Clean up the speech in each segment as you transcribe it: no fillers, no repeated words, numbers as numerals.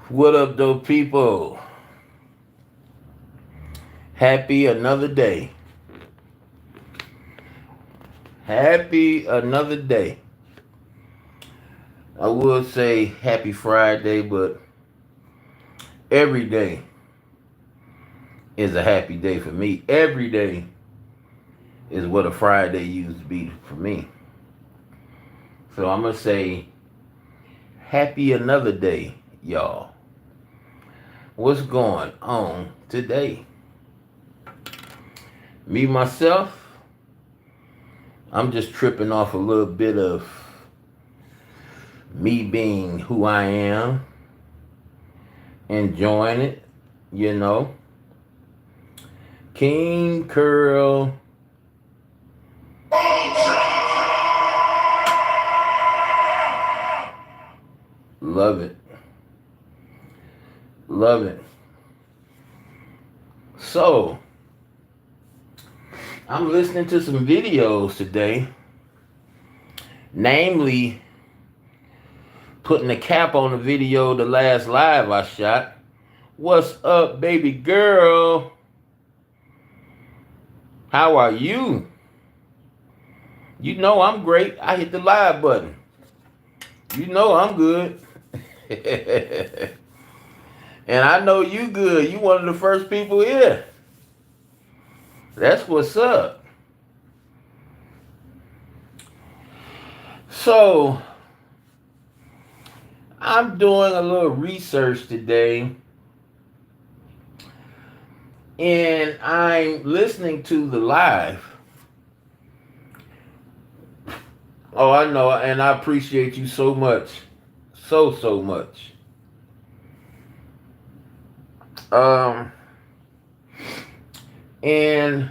What up, though, people? Happy another day. Happy another day. I would say happy Friday, but every day is a happy day for me. Every day is what a Friday used to be for me. So I'm going to say happy another day, y'all. What's going on today? Me, myself, I'm just tripping off a little bit of me being who I am, enjoying it, you know. King Curl. Love it. Love it. So, I'm listening to some videos today, namely putting a cap on the video, the last live I shot. What's up, baby girl? How are you? You know I'm great. I hit the live button. You know I'm good. And I know you good. You one of the first people here. That's what's up. So, I'm doing a little research today, and I'm listening to the live. Oh, I know, and I appreciate you so much. So much. And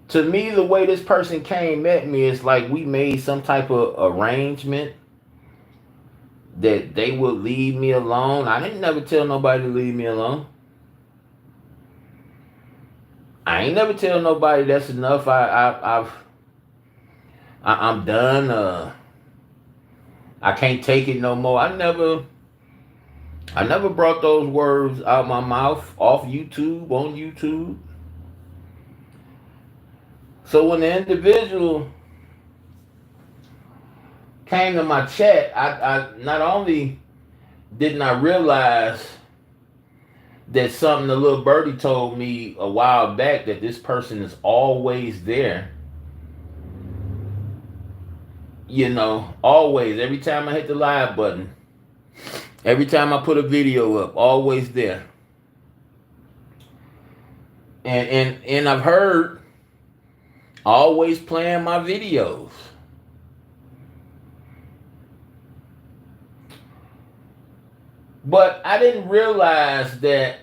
to me, the way this person came at me is like we made some type of arrangement that they would leave me alone. I didn't never tell nobody to leave me alone. I ain't never tell nobody that's enough. I'm done. I can't take it no more. I never brought those words out my mouth off YouTube, on YouTube. So when the individual came to my chat, I not only didn't I realize that something the little birdie told me a while back, that this person is always there. You know, always. Every time I hit the live button, every time I put a video up, always there. And I've heard always playing my videos. But I didn't realize that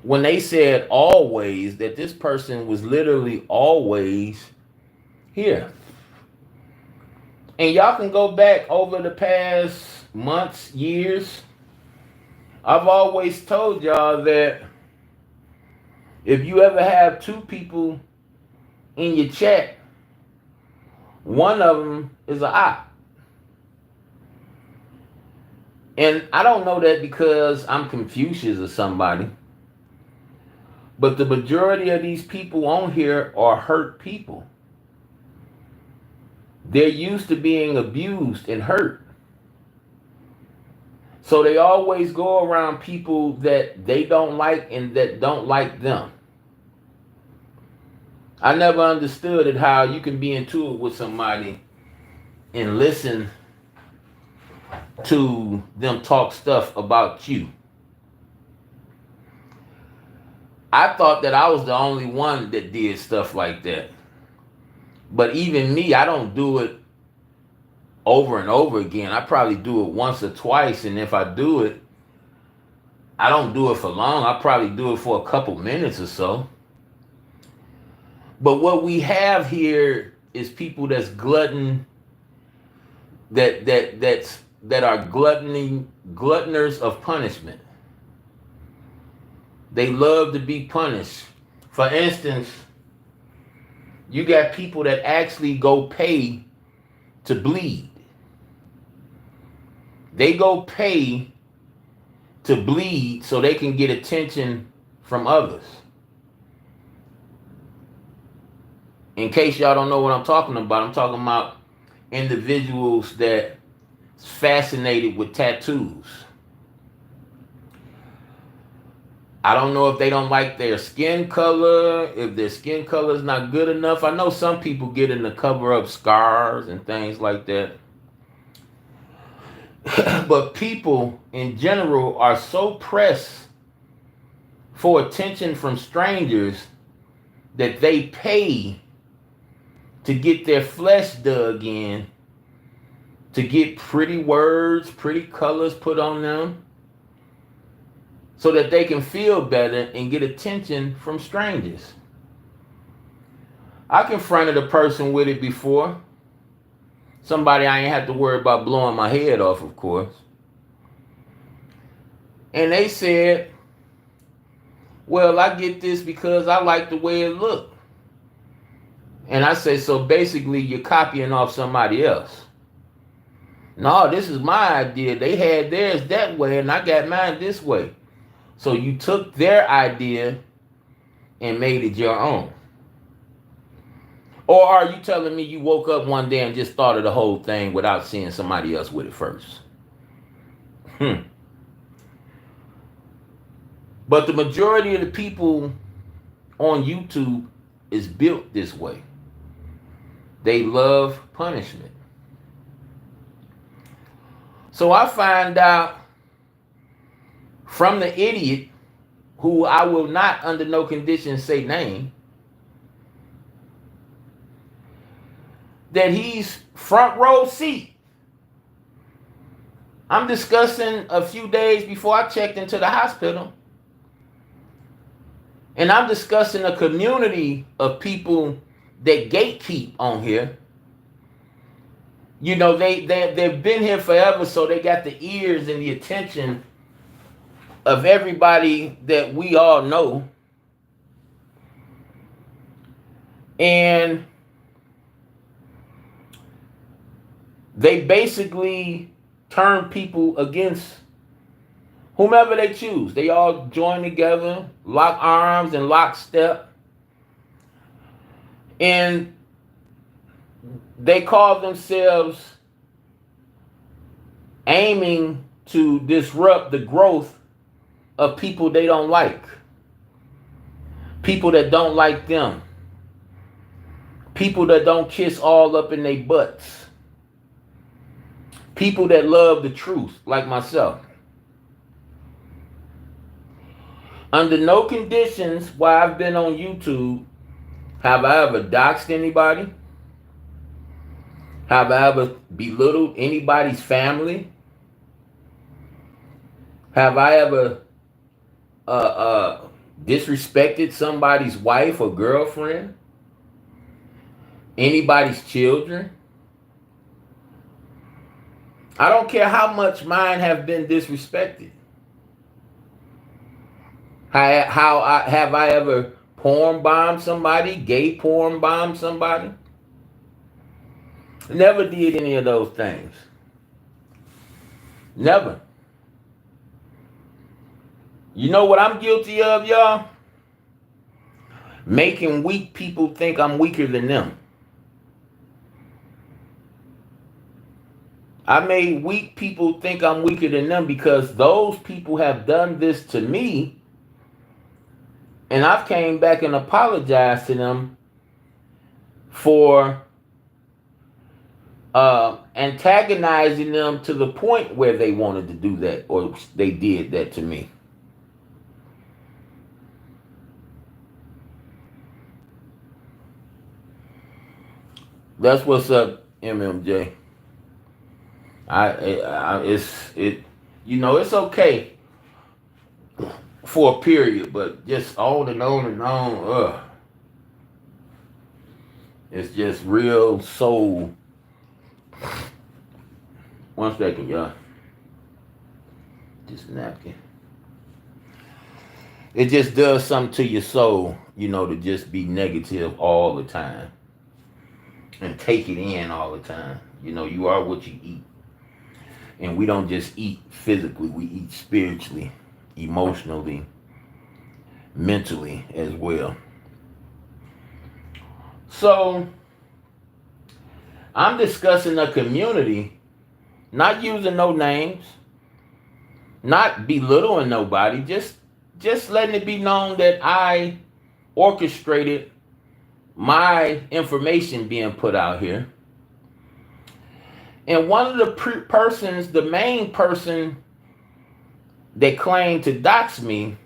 when they said always, that this person was literally always here. And y'all can go back over the past months, years. I've always told y'all that if you ever have two people in your chat, one of them is an op. And I don't know that because I'm Confucius or somebody, but the majority of these people on here are hurt people. They're used to being abused and hurt. So they always go around people that they don't like and that don't like them. I never understood it, how you can be into it with somebody and listen to them talk stuff about you. I thought that I was the only one that did stuff like that. But even me, I don't do it over and over again. I probably do it once or twice, and if I do it, I don't do it for long. I probably do it for a couple minutes or so. But what we have here is people that's glutton that are gluttoners of punishment. They love to be punished. For instance, you got people that actually go pay to bleed. They go pay to bleed so they can get attention from others. In case y'all don't know what I'm talking about individuals that's fascinated with tattoos. I don't know if they don't like their skin color, if their skin color is not good enough. I know some people get in to cover up scars and things like that. But people in general are so pressed for attention from strangers that they pay to get their flesh dug in, to get pretty words, pretty colors put on them, so that they can feel better and get attention from strangers. I confronted a person with it before. Somebody I ain't had to worry about blowing my head off, of course. And they said, well, I get this because I like the way it looked. And I say, so basically you're copying off somebody else. No, this is my idea. They had theirs that way and I got mine this way. So you took their idea and made it your own. Or are you telling me you woke up one day and just thought of the whole thing without seeing somebody else with it first? But the majority of the people on YouTube is built this way. They love punishment. So I find out from the idiot, who I will not under no condition say name, that he's front row seat. I'm discussing a few days before I checked into the hospital. And I'm discussing a community of people that gatekeep on here. You know, they've been here forever, so they got the ears and the attention of everybody that we all know. And they basically turn people against whomever they choose. They all join together, lock arms and lock step. And they call themselves aiming to disrupt the growth of people they don't like. People that don't like them. People that don't kiss all up in their butts. People that love the truth, like myself. Under no conditions while I've been on YouTube have I ever doxed anybody. Have I ever belittled anybody's family? Have I ever disrespected somebody's wife or girlfriend? Anybody's children? I don't care how much mine have been disrespected. Have I ever porn bombed somebody? Gay porn bombed somebody? Never did any of those things. Never. You know what I'm guilty of, y'all? Making weak people think I'm weaker than them. I made weak people think I'm weaker than them because those people have done this to me, and I've came back and apologized to them for antagonizing them to the point where they wanted to do that, or they did that to me. That's what's up, MMJ. It's okay for a period, but just on and on and on, it's just real soul One second, y'all. This napkin. It just does something to your soul, to just be negative all the time and take it in all the time. You are what you eat. And we don't just eat physically, we eat spiritually, emotionally, mentally as well. So, I'm discussing a community, not using no names, not belittling nobody, just letting it be known that I orchestrated my information being put out here. And one of the the main person that claimed to dox me,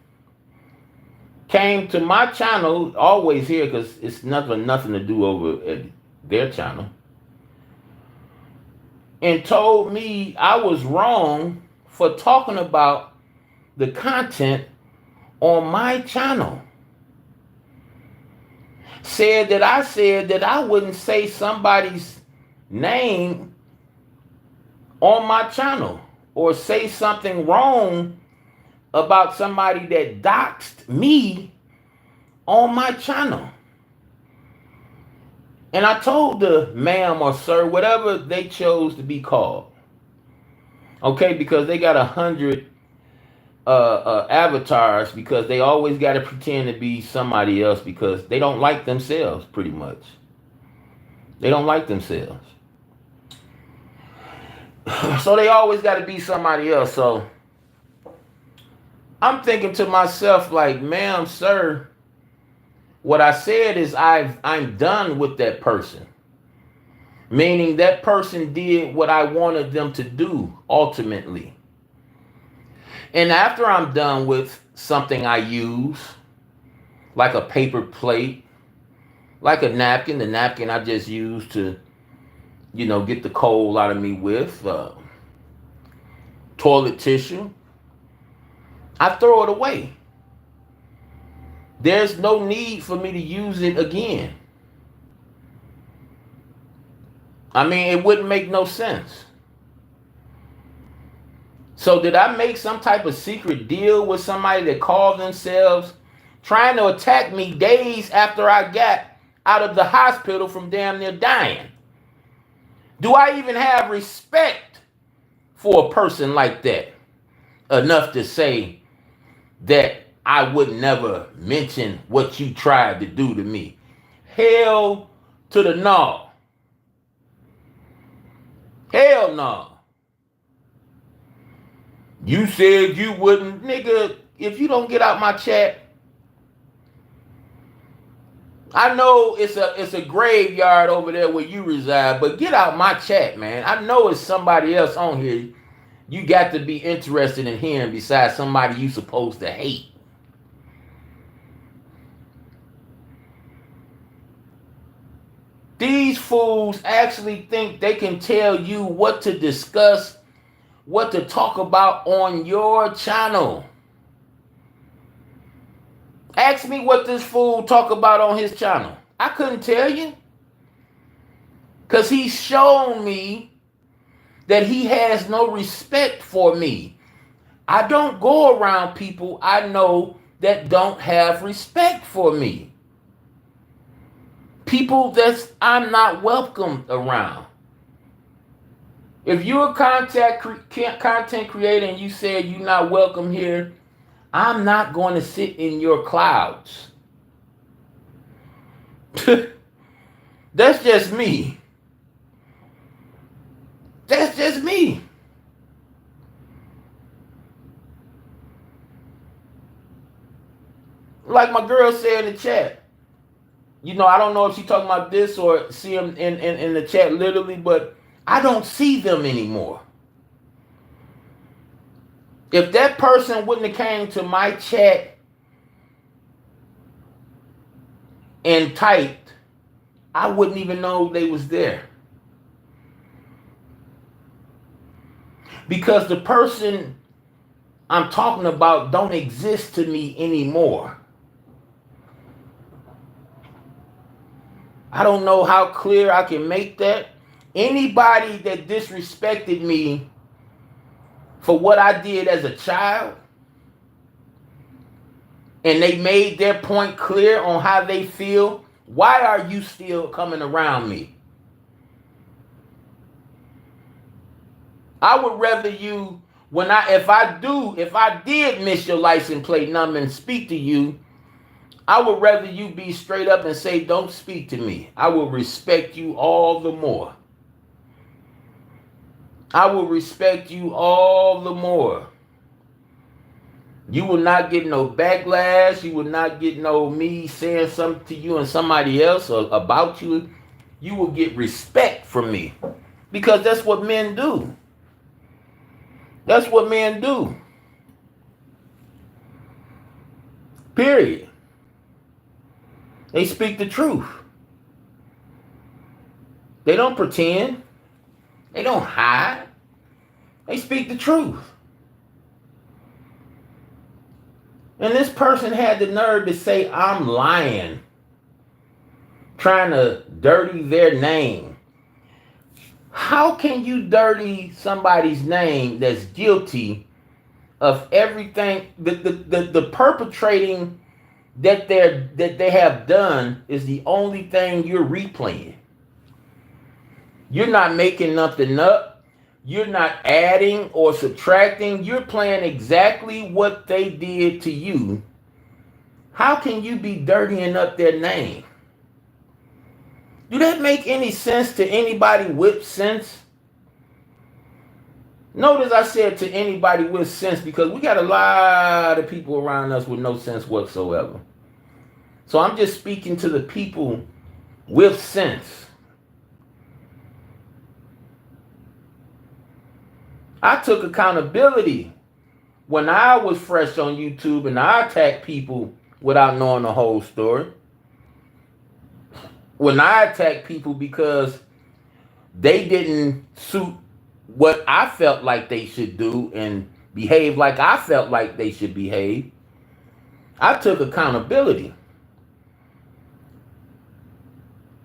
came to my channel, always here because it's nothing to do over at their channel, and told me I was wrong for talking about the content on my channel. Said that I wouldn't say somebody's name on my channel or say something wrong about somebody that doxed me on my channel. And I told the ma'am or sir, whatever they chose to be called, okay, because they got 100 avatars, because they always got to pretend to be somebody else because they don't like themselves, pretty much. They don't like themselves. So they always got to be somebody else. So I'm thinking to myself, like, ma'am, sir, what I said is I'm done with that person. Meaning that person did what I wanted them to do ultimately. And after I'm done with something I use, like a paper plate, like a napkin, the napkin I just used to, get the cold out of me with, toilet tissue, I throw it away. There's no need for me to use it again. I mean, it wouldn't make no sense. So did I make some type of secret deal with somebody that called themselves trying to attack me days after I got out of the hospital from damn near dying? Do I even have respect for a person like that enough to say that I would never mention what you tried to do to me? Hell to the no. Hell no. You said you wouldn't. Nigga, if you don't get out my chat, I know it's a graveyard over there where you reside, but get out my chat, man. I know it's somebody else on here you got to be interested in hearing besides somebody you supposed to hate. These fools actually think they can tell you what to discuss, what to talk about on your channel. Ask me what this fool talk about on his channel. I couldn't tell you. Because he's shown me that he has no respect for me. I don't go around people I know that don't have respect for me. People that I'm not welcome around. If you're a content creator and you said you're not welcome here, I'm not going to sit in your clouds. That's just me. That's just me. Like my girl said in the chat, I don't know if she's talking about this or see them in the chat literally, but I don't see them anymore. If that person wouldn't have came to my chat and typed, I wouldn't even know they was there. Because the person I'm talking about don't exist to me anymore. I don't know how clear I can make that, Anybody that disrespected me for what I did as a child, and they made their point clear on how they feel, why are you still coming around me? I would rather you, if I did miss your license plate number and speak to you, I would rather you be straight up and say, don't speak to me. I will respect you all the more. I will respect you all the more. You will not get no backlash. You will not get no me saying something to you and somebody else or about you. You will get respect from me, because that's what men do. That's what men do. Period. They speak the truth. They don't pretend. They don't hide. They speak the truth. And this person had the nerve to say, I'm lying, trying to dirty their name. How can you dirty somebody's name that's guilty of everything? The perpetrating that they have done is the only thing you're replaying. You're not making nothing up. You're not adding or subtracting. You're playing exactly what they did to you. How can you be dirtying up their name? Do that make any sense to anybody with sense? Notice I said to anybody with sense, because we got a lot of people around us with no sense whatsoever. So I'm just speaking to the people with sense. I took accountability when I was fresh on YouTube and I attacked people without knowing the whole story. When I attacked people because they didn't suit what I felt like they should do and behave like I felt like they should behave, I took accountability.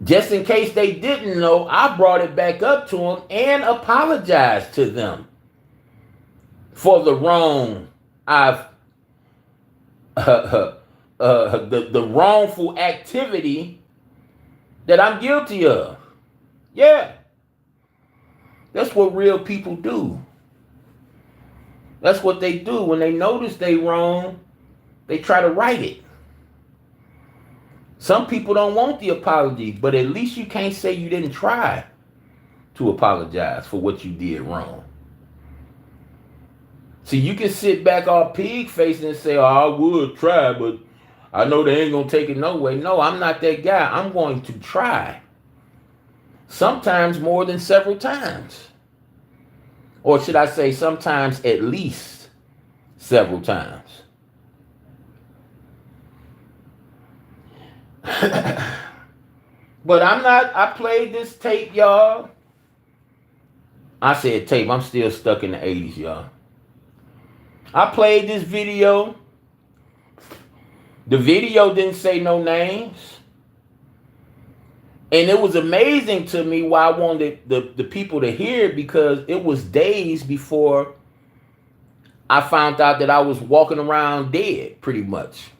Just in case they didn't know, I brought it back up to them and apologized to them for the wrong the wrongful activity that I'm guilty of. Yeah. That's what real people do. That's what they do. When they notice they wrong, they try to right it. Some people don't want the apology, but at least you can't say you didn't try to apologize for what you did wrong. See, you can sit back all pig-faced and say, oh, I would try, but I know they ain't going to take it no way. No, I'm not that guy. I'm going to try. Sometimes more than several times. Or should I say sometimes at least several times. But I played this tape, y'all. I said tape. I'm still stuck in the 80s, y'all. I played this video. The video didn't say no names. And it was amazing to me why I wanted the people to hear it, because it was days before I found out that I was walking around dead, pretty much.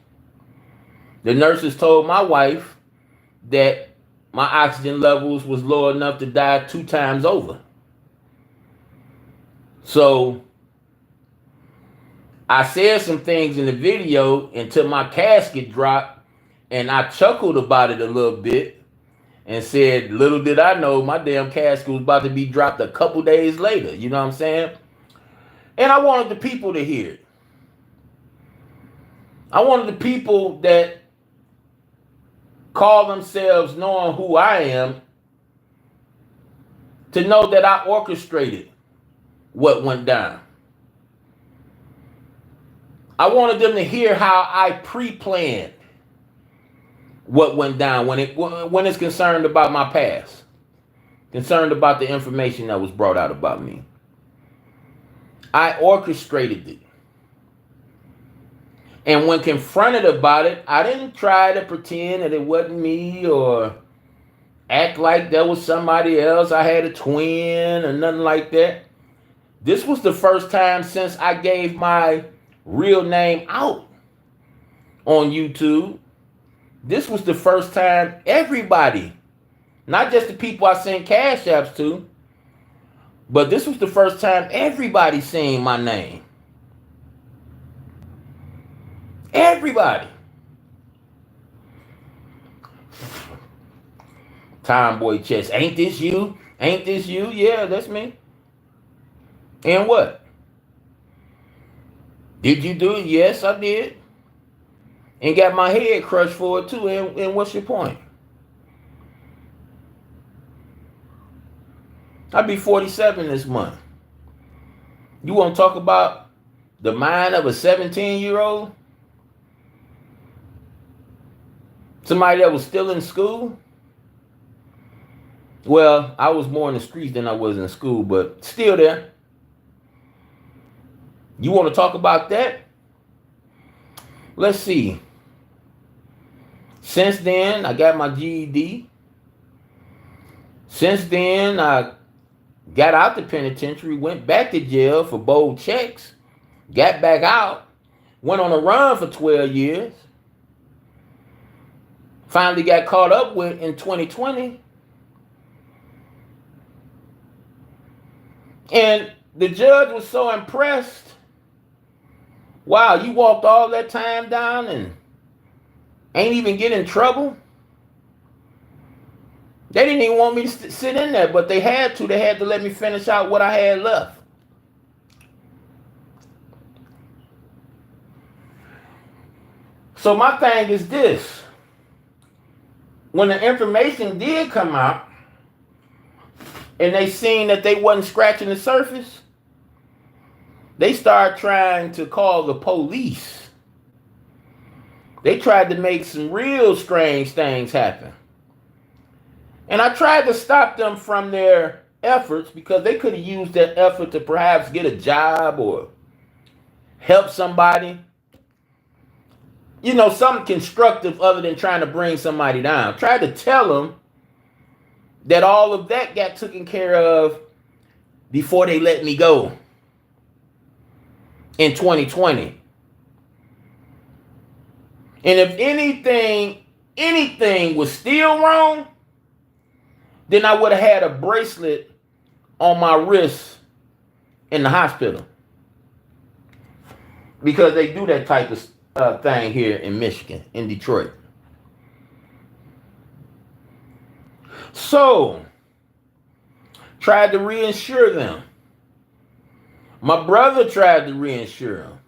The nurses told my wife that my oxygen levels was low enough to die 2 times over. So I said some things in the video until my casket dropped, and I chuckled about it a little bit and said, little did I know my damn casket was about to be dropped a couple days later. You know what I'm saying? And I wanted the people to hear it. I wanted the people that call themselves knowing who I am to know that I orchestrated what went down. I wanted them to hear how I pre-planned what went down when it's concerned about my past, concerned about the information that was brought out about me. I orchestrated it. And when confronted about it, I didn't try to pretend that it wasn't me or act like there was somebody else. I had a twin or nothing like that. This was the first time since I gave my real name out on YouTube. This was the first time everybody, not just the people I sent cash apps to, but this was the first time everybody seen my name. Everybody. Tomboy Chess. Ain't this you? Ain't this you? Yeah, that's me. And what? Did you do it? Yes, I did. And got my head crushed for it too. And what's your point? I'll be 47 this month. You want to talk about the mind of a 17-year-old? Somebody that was still in school? Well, I was more in the streets than I was in school, but still there. You want to talk about that? Let's see. Since then, I got my GED. Since then, I got out the penitentiary, went back to jail for bold checks, got back out, went on a run for 12 years, finally got caught up with in 2020. And the judge was so impressed. Wow, you walked all that time down and ain't even get in trouble? They didn't even want me to sit in there, but they had to. They had to let me finish out what I had left. So my thing is this. When the information did come out and they seen that they wasn't scratching the surface, they started trying to call the police. They tried to make some real strange things happen. And I tried to stop them from their efforts because they could have used that effort to perhaps get a job or help somebody. You know, something constructive other than trying to bring somebody down. I tried to tell them that all of that got taken care of before they let me go in 2020. And if anything was still wrong, then I would have had a bracelet on my wrist in the hospital. Because they do that type of thing here in Michigan, in Detroit. So, tried to reinsure them. My brother tried to reinsure them.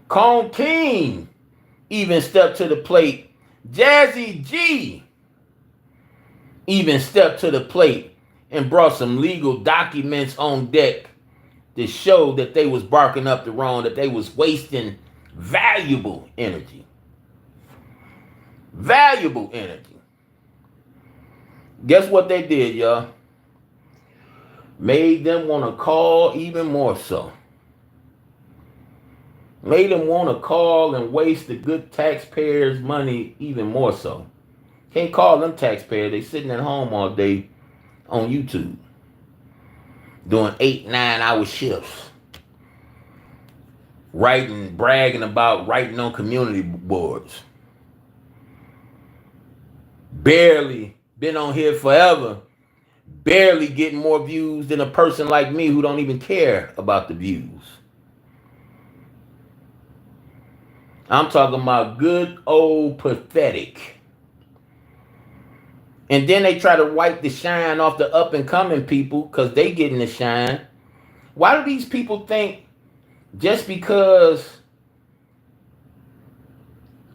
Cone King even stepped to the plate. Jazzy G even stepped to the plate and brought some legal documents on deck to show that they was barking up the wrong, that they was wasting valuable energy. Valuable energy. Guess what they did, y'all? Made them want to call even more so. Made them want to call and waste the good taxpayers' money even more so. Can't call them taxpayers. They sitting at home all day on YouTube. Doing 8-9 hour shifts. Bragging about writing on community boards. Barely been on here forever. Barely getting more views than a person like me who don't even care about the views. I'm talking about good old pathetic. And then they try to wipe the shine off the up and coming people because they getting the shine. Why do these people think just because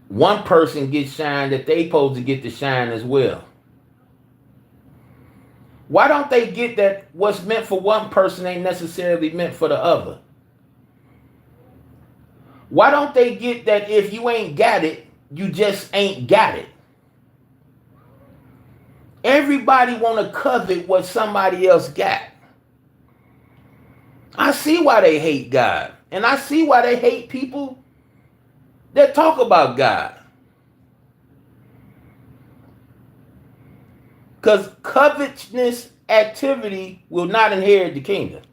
one person gets shine that they supposed to get the shine as well? Why don't they get that what's meant for one person ain't necessarily meant for the other? Why don't they get that if you ain't got it, you just ain't got it? Everybody want to covet what somebody else got. I see why they hate God. And I see why they hate people that talk about God. Because covetousness activity will not inherit the kingdom.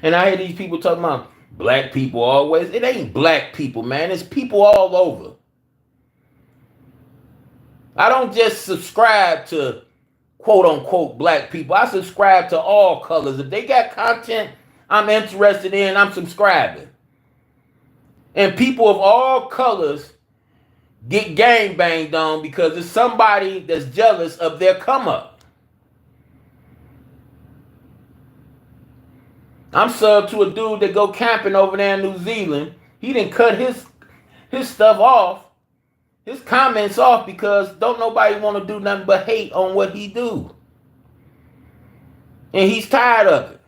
And I hear these people talking about black people always. It ain't black people, man. It's people all over. I don't just subscribe to quote unquote black people. I subscribe to all colors. If they got content I'm interested in, I'm subscribing. And people of all colors get gang banged on because it's somebody that's jealous of their come up. I'm sub to a dude that go camping over there in New Zealand. He didn't cut his stuff off, his comments off, because don't nobody want to do nothing but hate on what he do. And he's tired of it.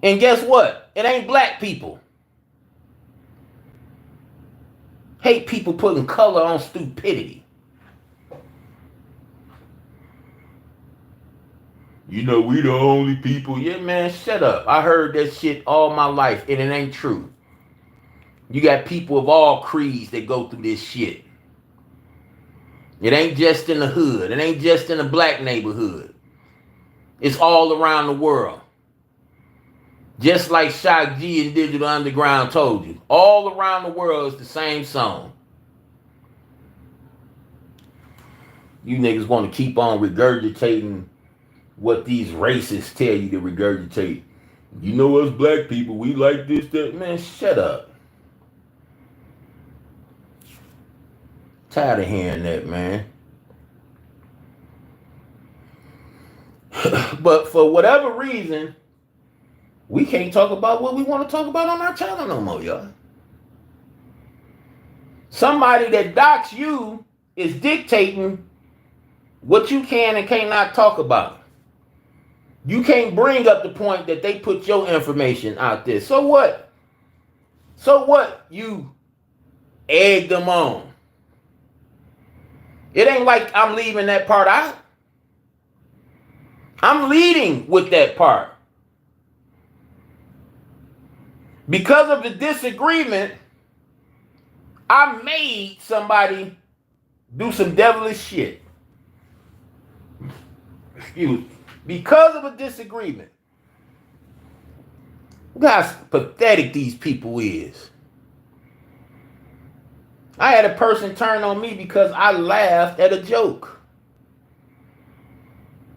And guess what? It ain't black people. Hate people putting color on stupidity. You know, we the only people. Yeah, man, shut up. I heard that shit all my life, and it ain't true. You got people of all creeds that go through this shit. It ain't just in the hood. It ain't just in the black neighborhood. It's all around the world. Just like Shock G and Digital Underground told you. All around the world is the same song. You niggas want to keep on regurgitating what these racists tell you to regurgitate. You know us black people, we like this, that. Man, shut up. Tired of hearing that, man. But for whatever reason, we can't talk about what we want to talk about on our channel no more, y'all. Somebody that docks you is dictating what you can and cannot talk about. You can't bring up the point that they put your information out there. So what? So what? You egg them on. It ain't like I'm leaving that part out. I'm leading with that part. Because of the disagreement, I made somebody do some devilish shit. Excuse me. Because of a disagreement. Look how pathetic these people is. I had a person turn on me because I laughed at a joke.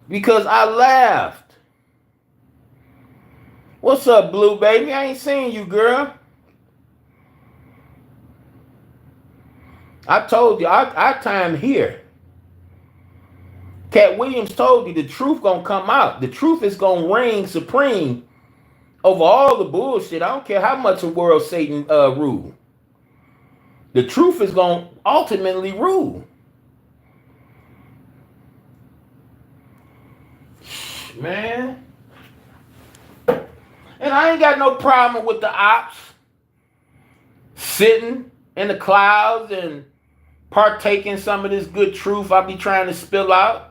Because I laughed. What's up, Blue Baby? I ain't seen you, girl. I told you, our time here. Cat Williams told you the truth gonna come out. The truth is gonna reign supreme over all the bullshit. I don't care how much the world Satan rule. The truth is gonna ultimately rule. Man. And I ain't got no problem with the ops sitting in the clouds and partaking some of this good truth I be trying to spill out.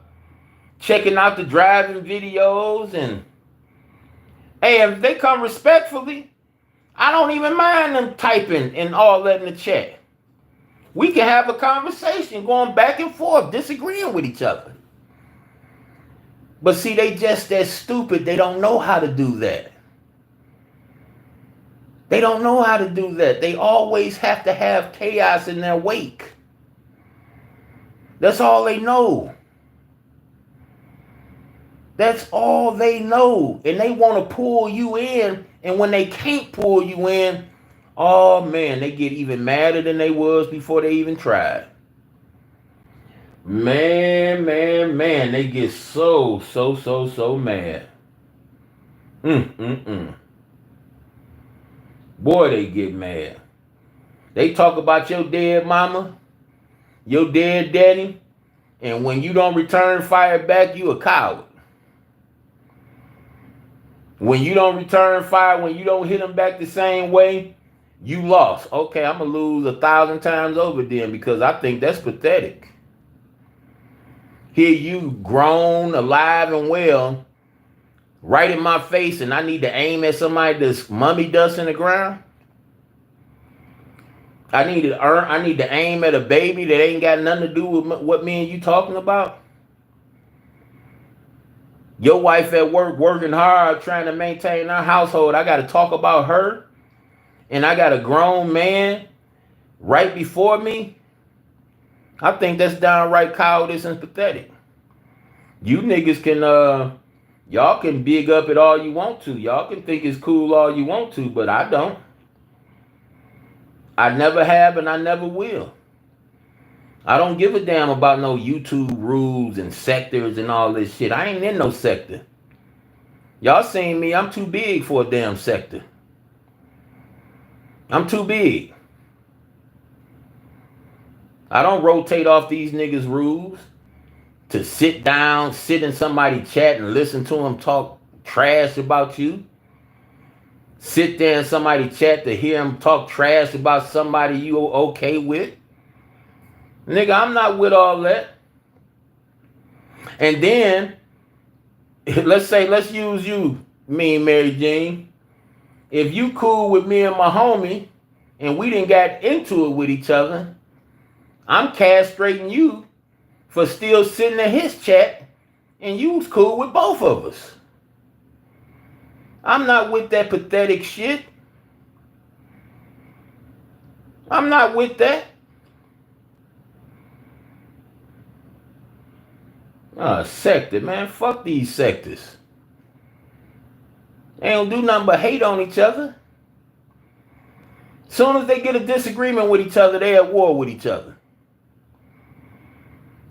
Checking out the driving videos, and hey, if they come respectfully, I don't even mind them typing and all that in the chat. We can have a conversation going back and forth, disagreeing with each other. But see, they just that stupid, they don't know how to do that. They don't know how to do that. They always have to have chaos in their wake. That's all they know. That's all they know. And they want to pull you in. And when they can't pull you in, oh man, they get even madder than they was before they even tried. Man, they get so mad. Boy, they get mad. They talk about your dead mama, your dead daddy, and when you don't return fire back, you a coward. When you don't return fire, when you don't hit them back the same way, you lost. Okay, I'm going to lose 1,000 times over then, because I think that's pathetic. Here you grown, alive, and well, right in my face, and I need to aim at somebody that's mummy dust in the ground. I need to earn. I need to aim at a baby that ain't got nothing to do with what me and you talking about. Your wife at work working hard trying to maintain our household. I got to talk about her, and I got a grown man right before me. I think that's downright cowardice and pathetic. You niggas can y'all can big up it all you want to. Y'all can think it's cool all you want to, but I don't. I never have and I never will. I don't give a damn about no YouTube rules and sectors and all this shit. I ain't in no sector. Y'all seen me, I'm too big for a damn sector. I'm too big. I don't rotate off these niggas' rules to sit down, sit in somebody's chat and listen to them talk trash about you. Sit there in somebody's chat to hear them talk trash about somebody you okay with. Nigga, I'm not with all that. And then, let's use you, me and Mary Jane. If you cool with me and my homie, and we didn't get into it with each other, I'm castrating you for still sitting in his chat, and you was cool with both of us. I'm not with that pathetic shit. I'm not with that. Sector, man. Fuck these sectors. They don't do nothing but hate on each other. Soon as they get a disagreement with each other, they at war with each other.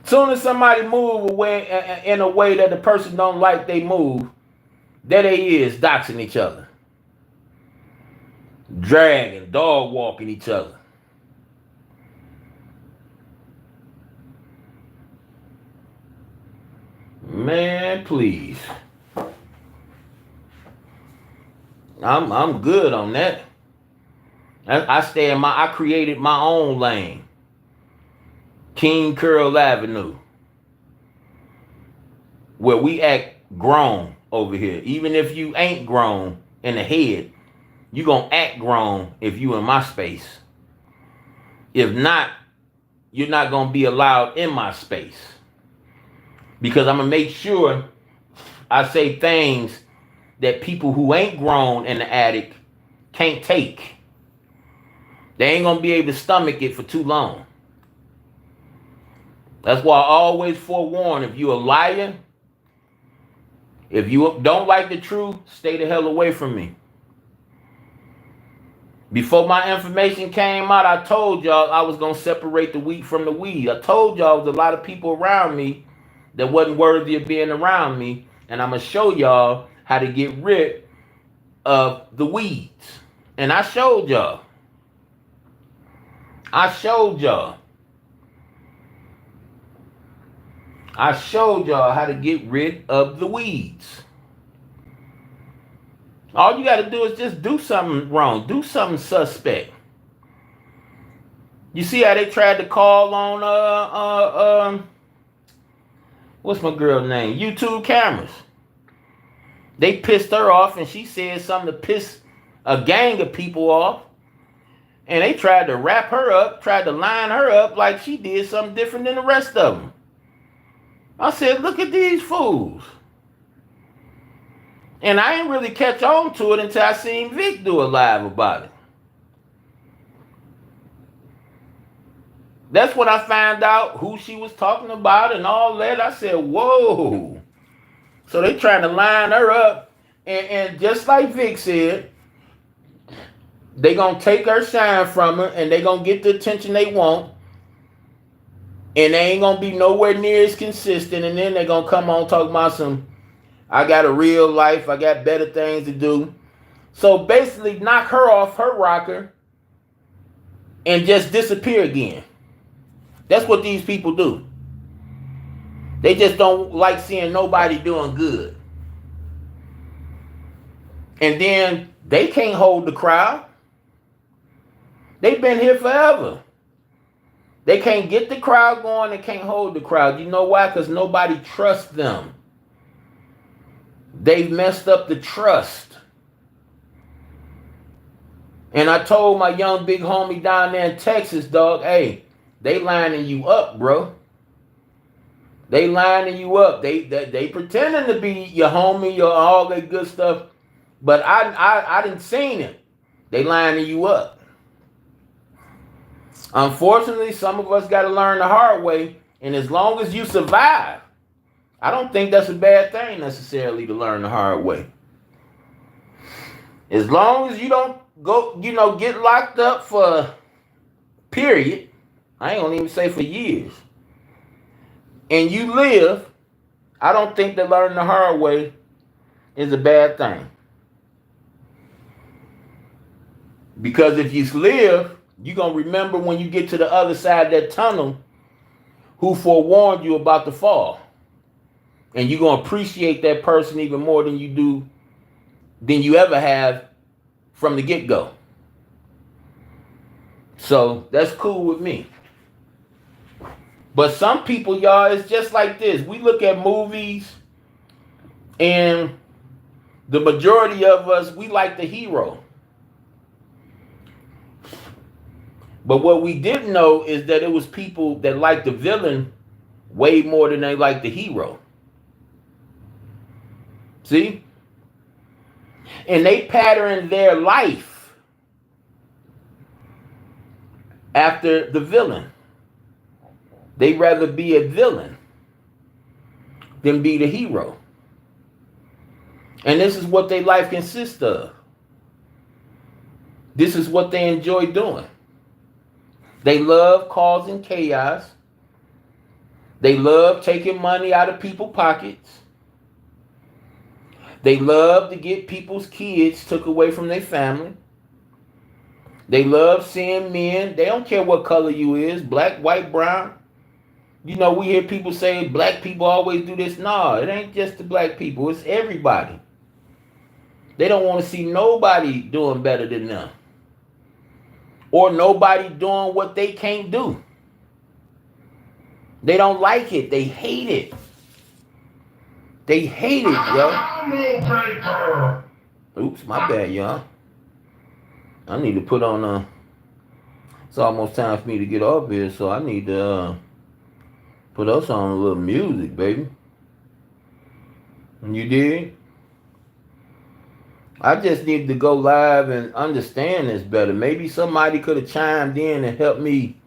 Soon as somebody move away in a way that the person don't like, they move. There they is, doxing each other. Dragging, dog walking each other. Man, please. I'm good on that. I created my own lane. King Curl Avenue. Where we act grown over here. Even if you ain't grown in the head, you gonna act grown if you in my space. If not, you're not gonna be allowed in my space. Because I'm gonna make sure I say things that people who ain't grown in the attic can't take. They ain't gonna be able to stomach it for too long. That's why I always forewarn, if you a liar, if you don't like the truth, stay the hell away from me. Before my information came out, I told y'all I was gonna separate the wheat from the weed. I told y'all there was a lot of people around me that wasn't worthy of being around me, and I'm gonna show y'all how to get rid of the weeds. And I showed y'all. I showed y'all how to get rid of the weeds. All you got to do is just do something wrong. Do something suspect. You see how they tried to call on what's my girl name? YouTube cameras. They pissed her off, and she said something to piss a gang of people off. And they tried to wrap her up, tried to line her up like she did something different than the rest of them. I said, look at these fools. And I didn't really catch on to it until I seen Vic do a live about it. That's when I found out who she was talking about and all that. I said, whoa. So they trying to line her up. And just like Vic said, they going to take her shine from her, and they going to get the attention they want. And they ain't going to be nowhere near as consistent. And then they going to come on talking about some, I got a real life, I got better things to do. So basically knock her off her rocker and just disappear again. That's what these people do. They just don't like seeing nobody doing good. And then they can't hold the crowd. They've been here forever. They can't get the crowd going. They can't hold the crowd. You know why? Because nobody trusts them. They've messed up the trust. And I told my young big homie down there in Texas, dog, hey, they lining you up, bro. They lining you up. They pretending to be your homie, your all that good stuff. But I didn't seen it. They lining you up. Unfortunately, some of us got to learn the hard way. And as long as you survive, I don't think that's a bad thing necessarily to learn the hard way. As long as you don't go, get locked up for period. I ain't gonna even say for years. And you live, I don't think that learning the hard way is a bad thing. Because if you live, you're going to remember when you get to the other side of that tunnel who forewarned you about the fall. And you're going to appreciate that person even more than you ever have from the get-go. So that's cool with me. But some people, y'all, it's just like this. We look at movies, and the majority of us, we like the hero. But what we didn't know is that it was people that liked the villain way more than they liked the hero. See? And they pattern their life after the villain. They'd rather be a villain than be the hero. And this is what their life consists of. This is what they enjoy doing. They love causing chaos. They love taking money out of people's pockets. They love to get people's kids took away from their family. They love seeing men. They don't care what color you is, black, white, brown. We hear people say black people always do this. No, it ain't just the black people. It's everybody. They don't want to see nobody doing better than them. Or nobody doing what they can't do. They don't like it. They hate it. They hate it, yo. Oops, my bad, y'all. I need to put on it's almost time for me to get off here, so I need to put us on a little music, baby. And you did? I just need to go live and understand this better. Maybe somebody could have chimed in and helped me.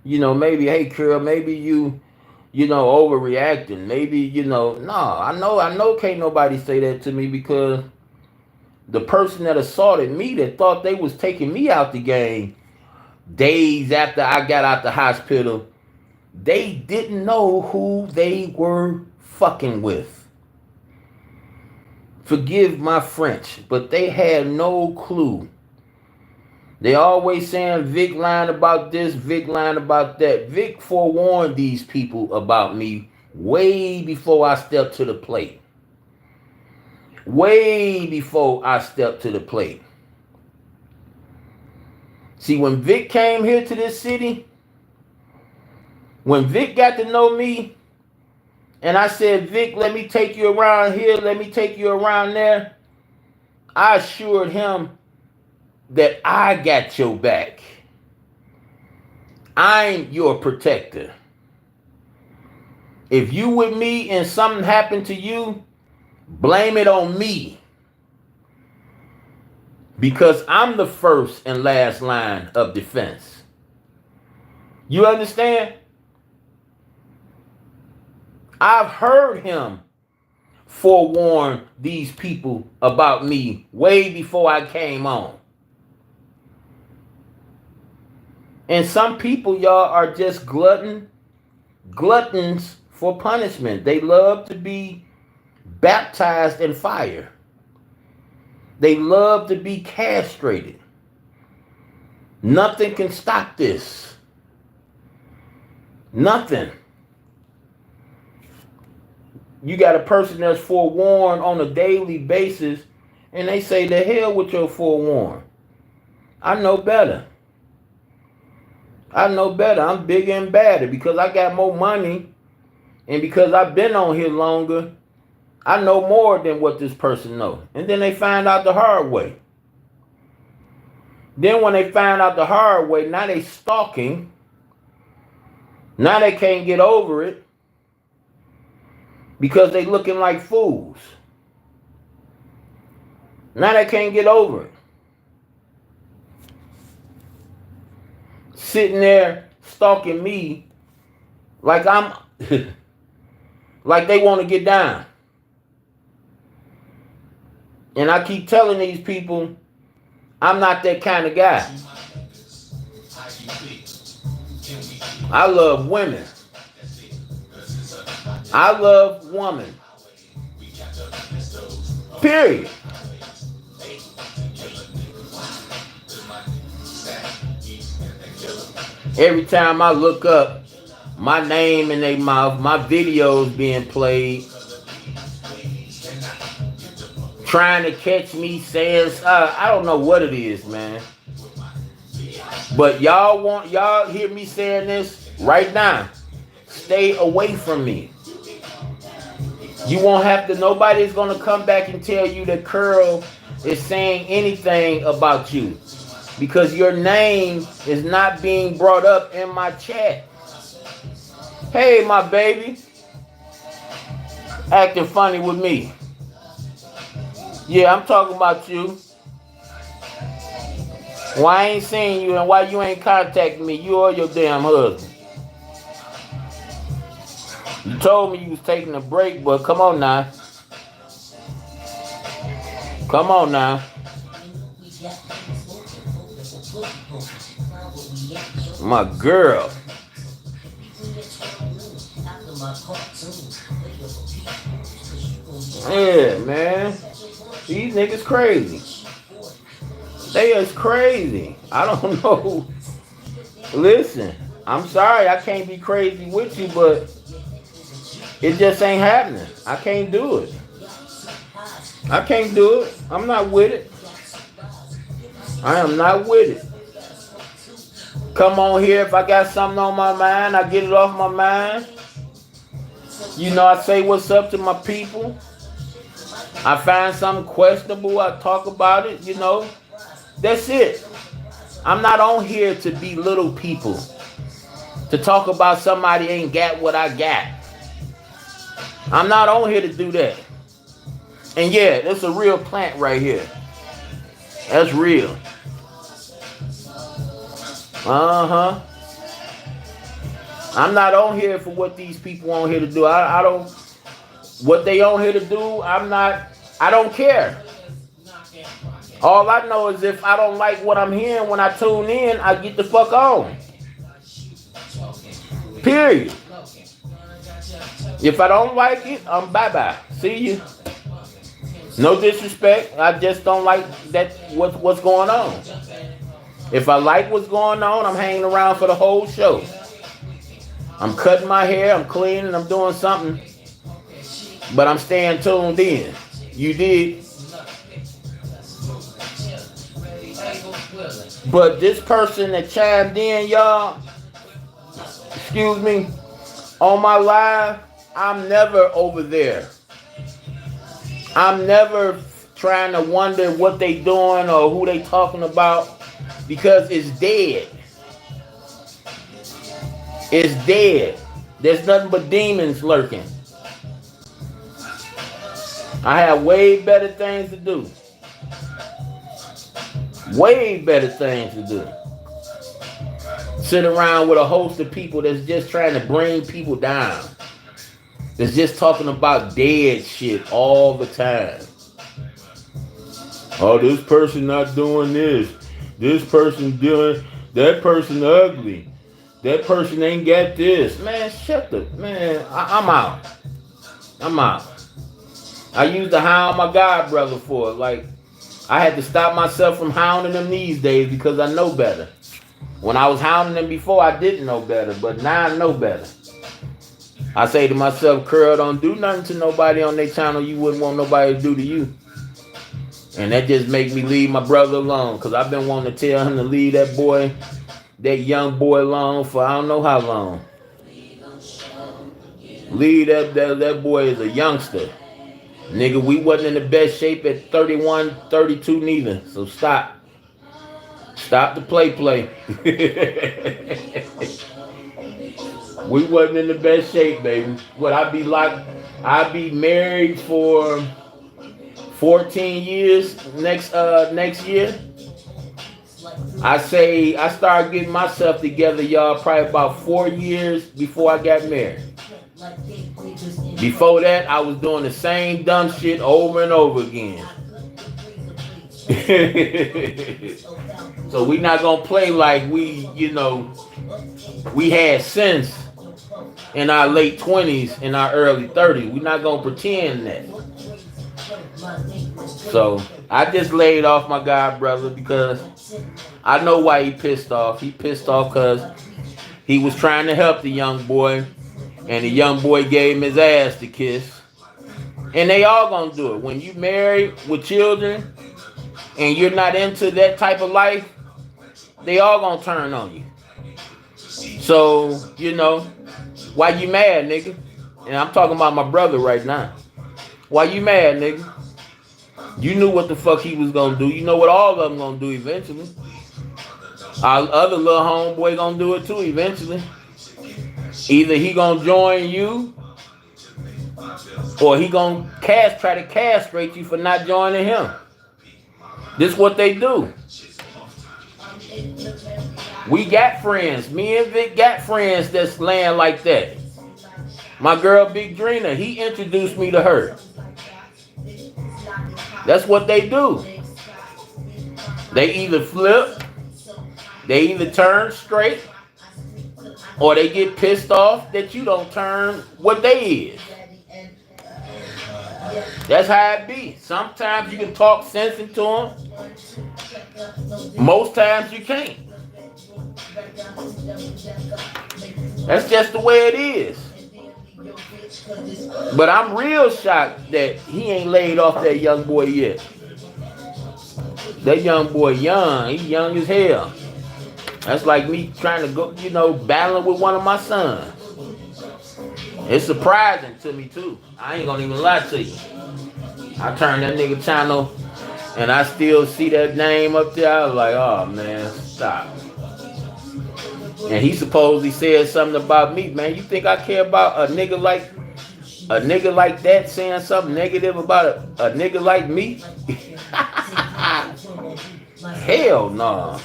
Maybe, hey, Carol, maybe you overreacting. Maybe, no, I know can't nobody say that to me, because the person that assaulted me, that thought they was taking me out the game days after I got out the hospital, they didn't know who they were fucking with. Forgive my French, but they had no clue. They always saying Vic lying about this, Vic lying about that. Vic forewarned these people about me way before I stepped to the plate. Way before I stepped to the plate. See, when Vic came here to this city, when Vic got to know me, and I said, Vic, let me take you around here, let me take you around there, I assured him that I got your back. I'm your protector. If you with me and something happened to you, blame it on me. Because I'm the first and last line of defense. You understand? I've heard him forewarn these people about me way before I came on. And some people, y'all, are just gluttons for punishment. They love to be baptized in fire. They love to be castrated. Nothing can stop this. Nothing. You got a person that's forewarned on a daily basis, and they say, the hell with your forewarned. I know better. I know better. I'm bigger and badder because I got more money, and because I've been on here longer, I know more than what this person knows. And then they find out the hard way. Then when they found out the hard way, now they stalking. Now they can't get over it because they looking like fools. Now they can't get over it. Sitting there stalking me like I'm like they want to get down. And I keep telling these people, I'm not that kind of guy. I love women. I love women. Period. Every time I look up, my name in their mouth, my videos being played, trying to catch me saying, I don't know what it is, man. But y'all hear me saying this right now. Stay away from me. You won't have to, nobody's going to come back and tell you that Curl is saying anything about you. Because your name is not being brought up in my chat. Hey, my baby. Acting funny with me. Yeah, I'm talking about you. Why I ain't seen you and why you ain't contacting me, you or your damn husband. You told me you was taking a break, but come on now. Come on now. My girl. Yeah, man. These niggas crazy. They is crazy. I don't know. Listen, I'm sorry I can't be crazy with you, but it just ain't happening. I can't do it. I can't do it. I'm not with it. I am not with it. Come on here. If I got something on my mind, I get it off my mind. You know, I say what's up to my people. I find something questionable, I talk about it, you know. That's it. I'm not on here to belittle people. To talk about somebody ain't got what I got. I'm not on here to do that. And yeah, that's a real plant right here. That's real. Uh-huh. I'm not on here for what these people on here to do. I don't, what they on here to do, I don't care. All I know is if I don't like what I'm hearing when I tune in, I get the fuck on. Period. If I don't like it, I'm bye-bye. See you. No disrespect. I just don't like that what's going on. If I like what's going on, I'm hanging around for the whole show. I'm cutting my hair, I'm cleaning, I'm doing something. But I'm staying tuned in. You did. But this person that chimed in, y'all, excuse me, on my live, I'm never over there. I'm never trying to wonder what they doing or who they talking about because it's dead. It's dead. There's nothing but demons lurking. I have way better things to do. Way better things to do. Sit around with a host of people that's just trying to bring people down. That's just talking about dead shit all the time. Oh, this person not doing this. This person doing, that person ugly. That person ain't got this. Man, shut the, man, I'm out. I'm out. I used to hound my god brother for it. Like, I had to stop myself from hounding them these days because I know better. When I was hounding them before, I didn't know better, but now I know better. I say to myself, Curl, don't do nothing to nobody on their channel you wouldn't want nobody to do to you. And that just makes me leave my brother alone, because I've been wanting to tell him to leave that boy, that young boy alone for I don't know how long. Leave that boy is a youngster. Nigga, we wasn't in the best shape at 31, 32 neither. So stop Stop the play. We wasn't in the best shape, baby. What I'd be married for 14 years next year. I say I started getting myself together, y'all, probably about 4 years before I got married. Before that, I was doing the same dumb shit over and over again. So we not gonna play like we had sense in our late 20s, in our early 30s. We not gonna pretend that. So I just laid off my god brother because I know why he pissed off. He pissed off because he was trying to help the young boy, and the young boy gave him his ass to kiss. And they all gonna do it. When you married with children and you're not into that type of life, they all gonna turn on you. So, why you mad, nigga? And I'm talking about my brother right now. Why you mad, nigga? You knew what the fuck he was gonna do. You know what all of them gonna do eventually. Our other little homeboy gonna do it too eventually. Either he gonna join you, or he gonna try to castrate you for not joining him. This is what they do. We got friends. Me and Vic got friends that's laying like that. My girl Big Drina, he introduced me to her. That's what they do. They either flip, they either turn straight, or they get pissed off that you don't turn what they is. That's how it be. Sometimes you can talk sense into them. Most times you can't. That's just the way it is. But I'm real shocked that he ain't laid off that young boy yet. That young boy young. He's young as hell. That's like me trying to go, battling with one of my sons. It's surprising to me too. I ain't gonna even lie to you. I turn that nigga channel and I still see that name up there. I was like, oh man, stop. And he supposedly said something about me, man. You think I care about a nigga like that saying something negative about a nigga like me? Hell no. Nah.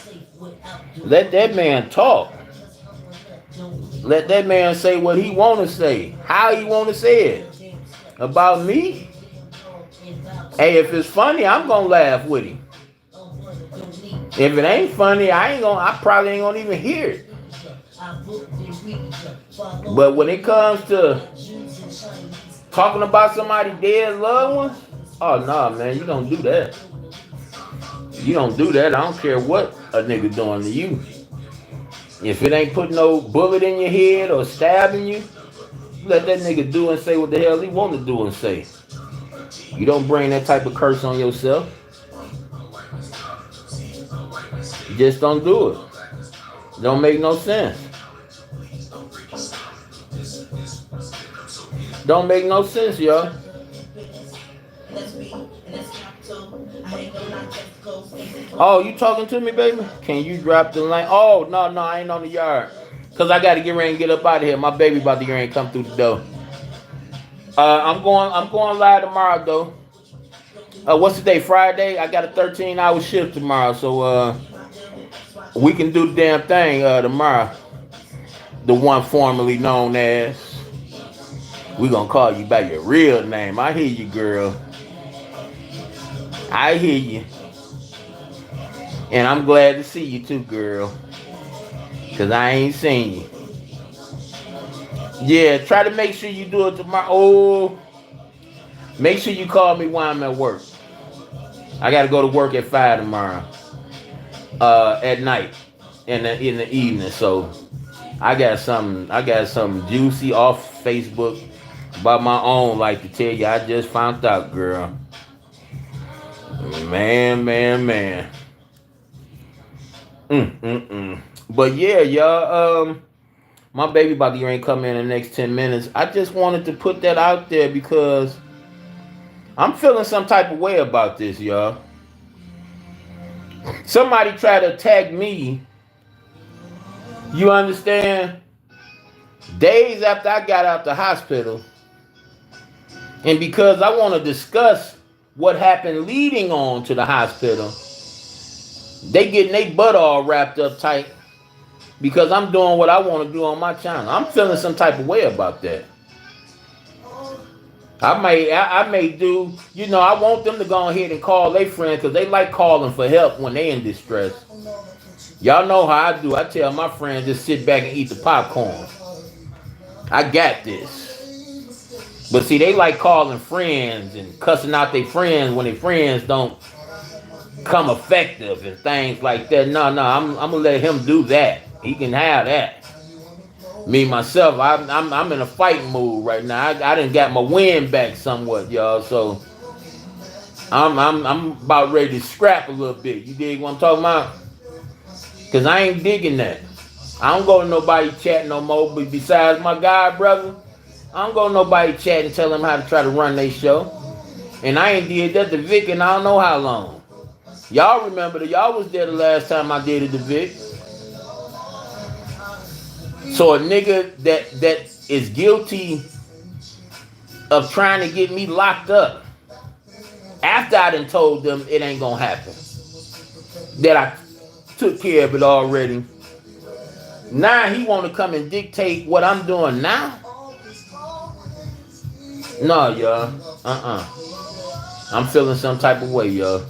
Let that man talk. Let that man say what he want to say. How he want to say it. About me? Hey, if it's funny, I'm going to laugh with him. If it ain't funny, I probably ain't going to even hear it. But when it comes to talking about somebody dead loved ones, oh no, man, you don't do that. You don't do that. I don't care what a nigga doing to you. If it ain't putting no bullet in your head or stabbing you, let that nigga do and say what the hell he want to do and say. You don't bring that type of curse on yourself. You just don't do it. Don't make no sense. Don't make no sense, y'all. Oh, you talking to me, baby? Can you drop the line? Oh, no, I ain't on the yard. Because I got to get ready and get up out of here. My baby about to get ready and come through the door. I'm going live tomorrow, though. What's the day? Friday? I got a 13-hour shift tomorrow. So, we can do the damn thing tomorrow. The one formerly known as. We gonna call you by your real name. I hear you, girl. I hear you. And I'm glad to see you too, girl. Because I ain't seen you. Yeah, try to make sure you do it tomorrow. Oh, make sure you call me while I'm at work. I got to go to work at 5 tomorrow. At night. In the evening. So I got something juicy off Facebook about my own life to tell you. I just found out, girl. Man. But yeah, y'all, my baby about to ain't come in the next 10 minutes. I just wanted to put that out there because I'm feeling some type of way about this, y'all. Somebody tried to attack me, you understand, days after I got out the hospital. And because I want to discuss what happened leading on to the hospital, they getting their butt all wrapped up tight because I'm doing what I want to do on my channel. I'm feeling some type of way about that. I may do, I want them to go ahead and call their friends because they like calling for help when they in distress. Y'all know how I do. I tell my friends just sit back and eat the popcorn. I got this. But see, they like calling friends and cussing out their friends when their friends don't come effective and things like that. No, I'm gonna let him do that. He can have that. Me myself, I'm in a fighting mood right now. I done got my wind back somewhat, y'all. So I'm about ready to scrap a little bit. You dig what I'm talking about? Cause I ain't digging that. I don't go to nobody chat no more. But besides my God brother, I don't go to nobody chat and tell them how to try to run their show. And I ain't did that to Vic in I don't know how long. Y'all remember that y'all was there the last time I did it to Vic. So a nigga that is guilty of trying to get me locked up after I done told them it ain't gonna happen, that I took care of it already. Now he want to come and dictate what I'm doing now? No, y'all. I'm feeling some type of way, y'all.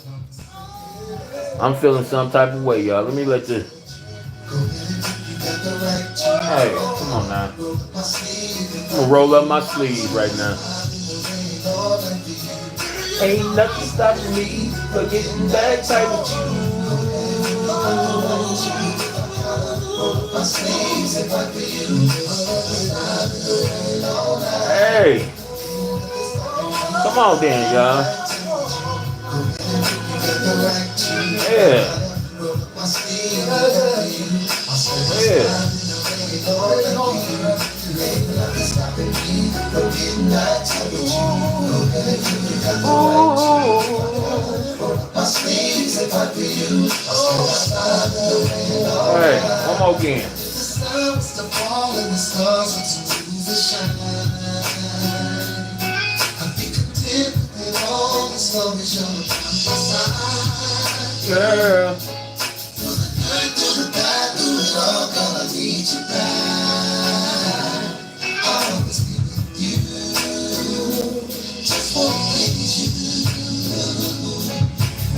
I'm feeling some type of way, y'all. Let me let this. Hey, come on now. I'm gonna roll up my sleeves right now. Ain't nothing stopping me from getting back tight with you. Hey, come on then, y'all. Yeah. Yeah. All right, one more again. Girl.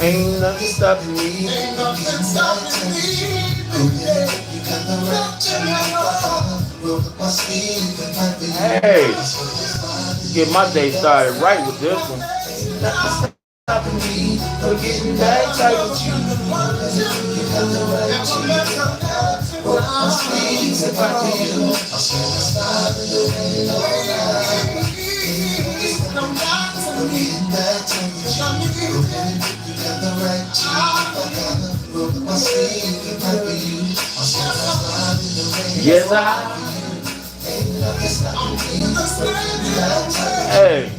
Ain't nothing stopping me. Ain't nothing stopping me. Hey, get my day started right with this one. Stopping me from getting back tight with you. Yes, I. Hey.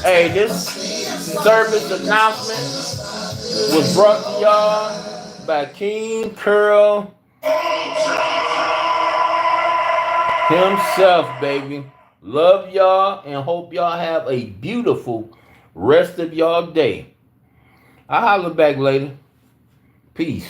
Hey, this service announcement was brought to y'all by King Curl himself, baby. Love y'all and hope y'all have a beautiful rest of y'all day. I'll holler back later. Peace.